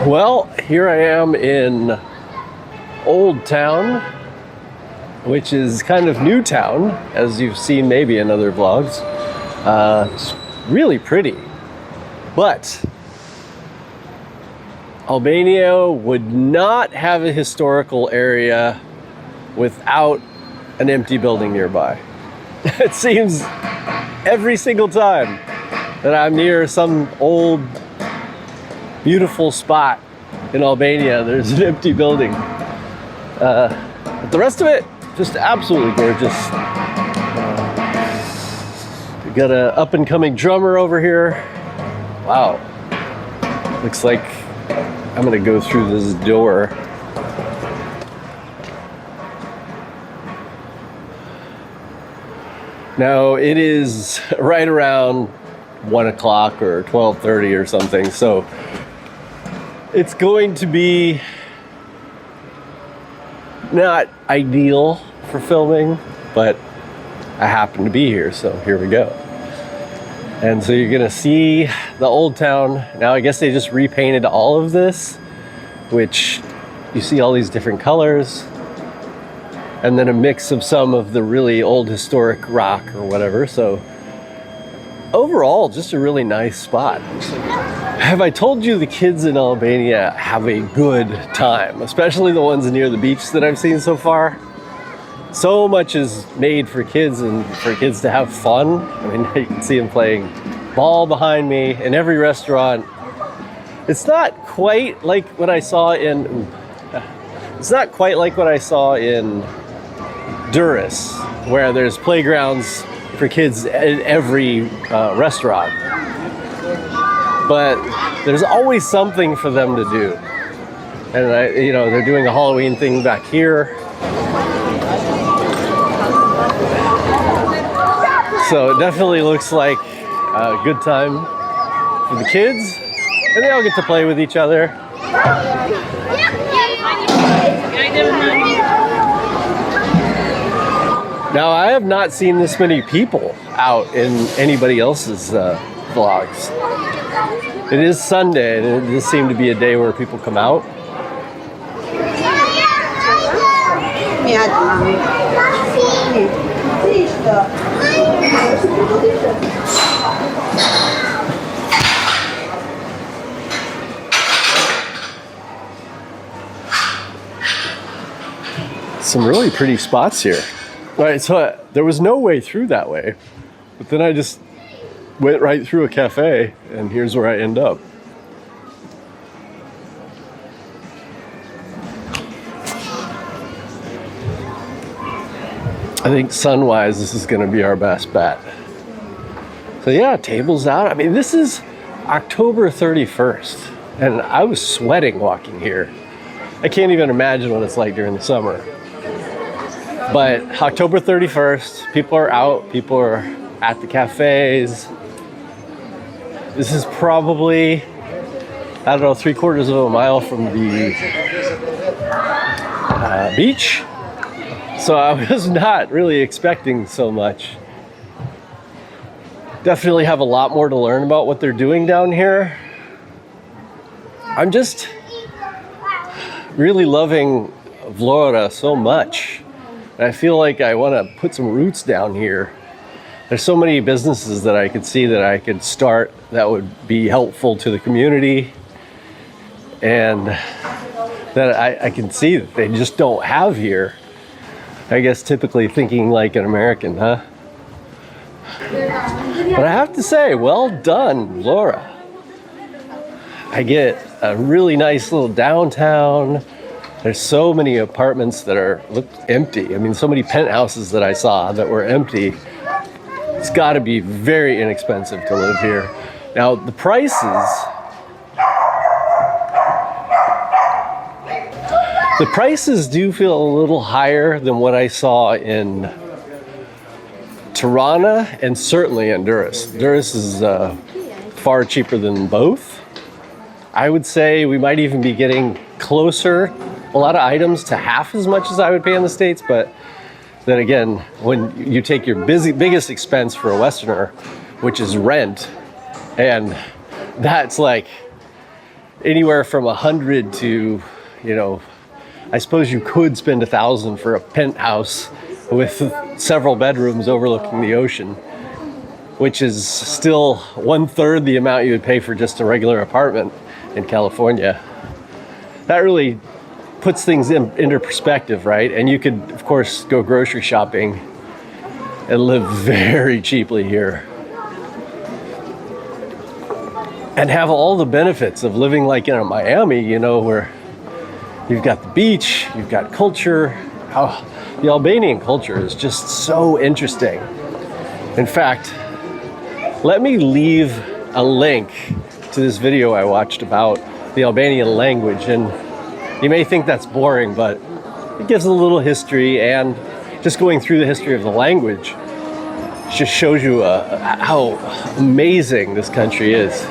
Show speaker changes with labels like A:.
A: Well, here I am in Old Town, which is kind of new town, as you've seen maybe in other vlogs. It's really pretty, but Albania would not have a historical area without an empty building nearby. It seems every single time that I'm near some old, beautiful spot in Albania, there's an empty building. But the rest of it, just absolutely gorgeous. We got an up-and-coming drummer over here. Wow. Looks like I'm gonna go through this door. Now, it is right around 1 o'clock or 12:30 or something, so it's going to be not ideal for filming, but I happen to be here, so here we go. And so you're gonna see the old town. Now I guess they just repainted all of this, which you see all these different colors, and then a mix of some of the really old historic rock or whatever. So overall, just a really nice spot. Have I told you the kids in Albania have a good time, especially the ones near the beach that I've seen so far? So much is made for kids and for kids to have fun. I mean, you can see them playing ball behind me in every restaurant. It's not quite like what I saw in, Durrës, where there's playgrounds for kids in every restaurant. But there's always something for them to do. And they're doing a Halloween thing back here. So it definitely looks like a good time for the kids, and they all get to play with each other. Now, I have not seen this many people out in anybody else's vlogs. It is Sunday, and it does seem to be a day where people come out. Some really pretty spots here. All right, so there was no way through that way, but then I just went right through a cafe, and here's where I end up. I think sun-wise, this is gonna be our best bet. So yeah, tables out. I mean, this is October 31st, and I was sweating walking here. I can't even imagine what it's like during the summer. But October 31st, people are out, people are at the cafes. This is probably, I don't know, 3/4 of a mile from the beach. So I was not really expecting so much. Definitely have a lot more to learn about what they're doing down here. I'm just really loving Vlorë so much. I feel like I want to put some roots down here. There's so many businesses that I could see that I could start that would be helpful to the community, and that I can see that they just don't have here. I guess typically thinking like an American, huh? But I have to say, well done, Vlorë. I get a really nice little downtown. There's so many apartments that look empty. I mean, so many penthouses that I saw that were empty. It's got to be very inexpensive to live here. Now, the prices do feel a little higher than what I saw in Tirana and certainly in Durrës. Durrës is far cheaper than both. I would say we might even be getting closer, a lot of items, to half as much as I would pay in the States. But then again, when you take your biggest expense for a Westerner, which is rent, and that's like anywhere from 100 to, you know, I suppose you could spend 1,000 for a penthouse with several bedrooms overlooking the ocean, which is still 1/3 the amount you would pay for just a regular apartment in California. That really puts things into perspective, right? And you could, of course, go grocery shopping and live very cheaply here. And have all the benefits of living like in Miami, you know, where you've got the beach, you've got culture. Oh, the Albanian culture is just so interesting. In fact, let me leave a link to this video I watched about the Albanian language. And you may think that's boring, but it gives a little history, and just going through the history of the language just shows you how amazing this country is.